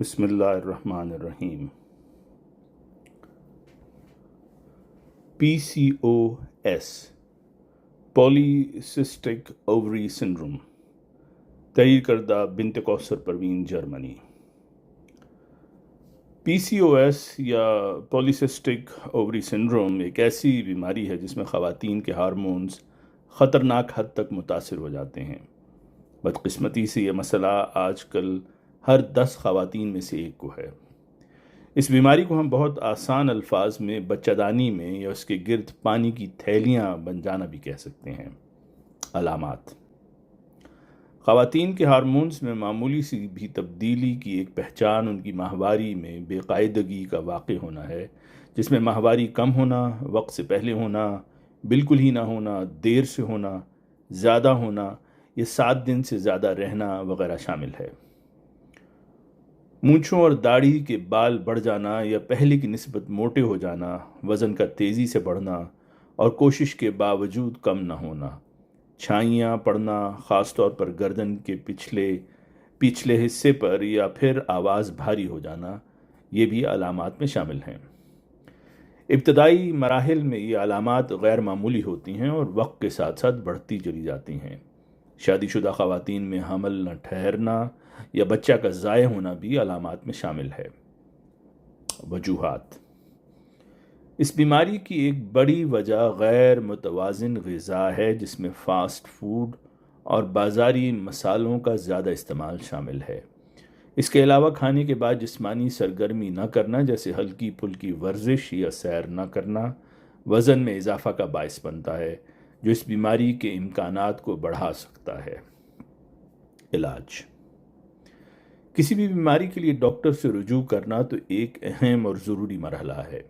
بسم اللہ الرحمن الرحیم۔ PCOS پولیسسٹک اووری سنڈروم، تحریر کردہ بنت کوثر پروین، جرمنی۔ PCOS یا پولیسسٹک اووری سنڈروم ایک ایسی بیماری ہے جس میں خواتین کے ہارمونز خطرناک حد تک متاثر ہو جاتے ہیں۔ بدقسمتی سے یہ مسئلہ آج کل ہر 10 خواتین میں سے ایک کو ہے۔ اس بیماری کو ہم بہت آسان الفاظ میں بچہ دانی میں یا اس کے گرد پانی کی تھیلیاں بن جانا بھی کہہ سکتے ہیں۔ علامات: خواتین کے ہارمونز میں معمولی سی بھی تبدیلی کی ایک پہچان ان کی ماہواری میں بے قاعدگی کا واقع ہونا ہے، جس میں ماہواری کم ہونا، وقت سے پہلے ہونا، بالکل ہی نہ ہونا، دیر سے ہونا، زیادہ ہونا، یہ 7 دن سے زیادہ رہنا وغیرہ شامل ہے۔ مونچھوں اور داڑھی کے بال بڑھ جانا یا پہلے کی نسبت موٹے ہو جانا، وزن کا تیزی سے بڑھنا اور کوشش کے باوجود کم نہ ہونا، چھائیاں پڑنا، خاص طور پر گردن کے پچھلے حصے پر، یا پھر آواز بھاری ہو جانا، یہ بھی علامات میں شامل ہیں۔ ابتدائی مراحل میں یہ علامات غیر معمولی ہوتی ہیں اور وقت کے ساتھ ساتھ بڑھتی چلی جاتی ہیں۔ شادی شدہ خواتین میں حمل نہ ٹھہرنا یا بچہ کا ضائع ہونا بھی علامات میں شامل ہے۔ وجوہات: اس بیماری کی ایک بڑی وجہ غیر متوازن غذا ہے، جس میں فاسٹ فوڈ اور بازاری مصالحوں کا زیادہ استعمال شامل ہے۔ اس کے علاوہ کھانے کے بعد جسمانی سرگرمی نہ کرنا، جیسے ہلکی پھلکی ورزش یا سیر نہ کرنا، وزن میں اضافہ کا باعث بنتا ہے، جو اس بیماری کے امکانات کو بڑھا سکتا ہے۔ علاج: کسی بھی بیماری کے لیے ڈاکٹر سے رجوع کرنا تو ایک اہم اور ضروری مرحلہ ہے،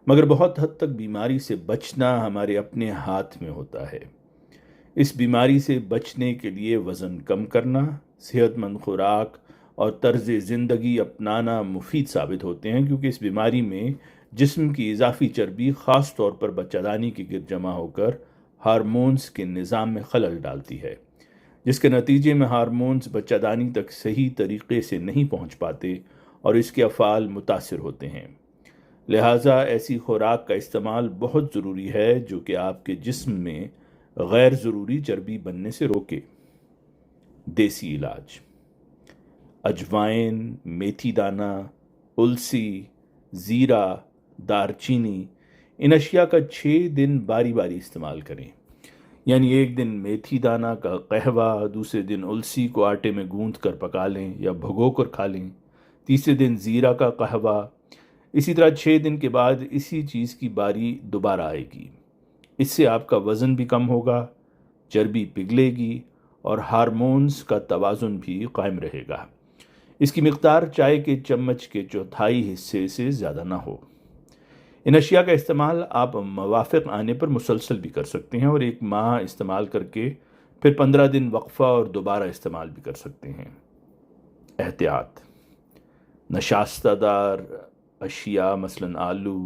مگر بہت حد تک بیماری سے بچنا ہمارے اپنے ہاتھ میں ہوتا ہے۔ اس بیماری سے بچنے کے لیے وزن کم کرنا، صحت مند خوراک اور طرز زندگی اپنانا مفید ثابت ہوتے ہیں، کیونکہ اس بیماری میں جسم کی اضافی چربی خاص طور پر بچہ دانی کے گرد جمع ہو کر ہارمونز کے نظام میں خلل ڈالتی ہے، جس کے نتیجے میں ہارمونز بچہ دانی تک صحیح طریقے سے نہیں پہنچ پاتے اور اس کے افعال متاثر ہوتے ہیں۔ لہٰذا ایسی خوراک کا استعمال بہت ضروری ہے جو کہ آپ کے جسم میں غیر ضروری چربی بننے سے روکے۔ دیسی علاج: اجوائن، میتھی دانہ، السی، زیرہ، دار چینی، ان اشیاء کا 6 دن باری باری استعمال کریں، یعنی ایک دن میتھی دانہ کا قہوہ، دوسرے دن السی کو آٹے میں گوندھ کر پکا لیں یا بھگو کر کھا لیں، تیسرے دن زیرہ کا قہوہ۔ اسی طرح 6 دن کے بعد اسی چیز کی باری دوبارہ آئے گی۔ اس سے آپ کا وزن بھی کم ہوگا، چربی پگھلے گی اور ہارمونز کا توازن بھی قائم رہے گا۔ اس کی مقدار چائے کے چمچ کے 1/4 حصے سے زیادہ نہ ہو۔ ان اشیاء کا استعمال آپ موافق آنے پر مسلسل بھی کر سکتے ہیں اور 1 ماہ استعمال کر کے پھر 15 دن وقفہ اور دوبارہ استعمال بھی کر سکتے ہیں۔ احتیاط: نشاستہ دار اشیاء مثلاً آلو،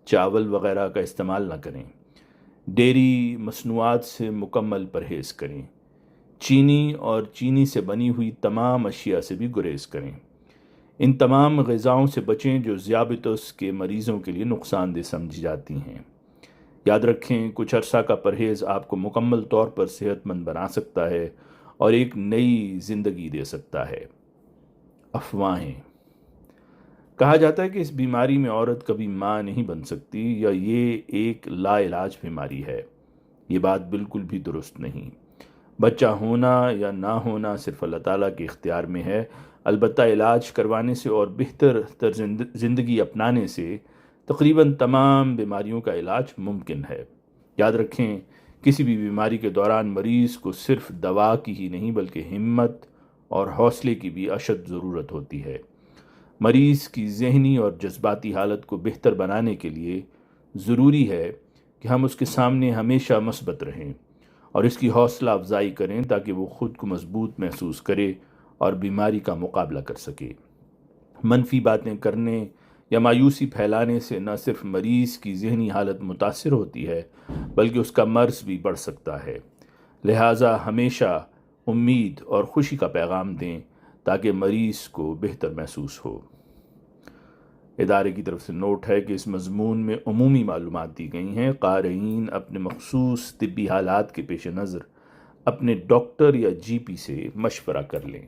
چاول وغیرہ کا استعمال نہ کریں۔ ڈیری مصنوعات سے مکمل پرہیز کریں۔ چینی اور چینی سے بنی ہوئی تمام اشیاء سے بھی گریز کریں۔ ان تمام غذاؤں سے بچیں جو ذیابیطس کے مریضوں کے لیے نقصان دہ سمجھی جاتی ہیں۔ یاد رکھیں، کچھ عرصہ کا پرہیز آپ کو مکمل طور پر صحت مند بنا سکتا ہے اور ایک نئی زندگی دے سکتا ہے۔ افواہیں: کہا جاتا ہے کہ اس بیماری میں عورت کبھی ماں نہیں بن سکتی یا یہ ایک لا علاج بیماری ہے۔ یہ بات بالکل بھی درست نہیں۔ بچہ ہونا یا نہ ہونا صرف اللہ تعالیٰ کے اختیار میں ہے، البتہ علاج کروانے سے اور بہتر طرز زندگی اپنانے سے تقریباً تمام بیماریوں کا علاج ممکن ہے۔ یاد رکھیں، کسی بھی بیماری کے دوران مریض کو صرف دوا کی ہی نہیں بلکہ ہمت اور حوصلے کی بھی اشد ضرورت ہوتی ہے۔ مریض کی ذہنی اور جذباتی حالت کو بہتر بنانے کے لیے ضروری ہے کہ ہم اس کے سامنے ہمیشہ مثبت رہیں اور اس کی حوصلہ افزائی کریں تاکہ وہ خود کو مضبوط محسوس کرے اور بیماری کا مقابلہ کر سکے۔ منفی باتیں کرنے یا مایوسی پھیلانے سے نہ صرف مریض کی ذہنی حالت متاثر ہوتی ہے بلکہ اس کا مرض بھی بڑھ سکتا ہے۔ لہٰذا ہمیشہ امید اور خوشی کا پیغام دیں تاکہ مریض کو بہتر محسوس ہو۔ ادارے کی طرف سے نوٹ ہے کہ اس مضمون میں عمومی معلومات دی گئی ہیں۔ قارئین اپنے مخصوص طبی حالات کے پیش نظر اپنے ڈاکٹر یا جی پی سے مشورہ کر لیں۔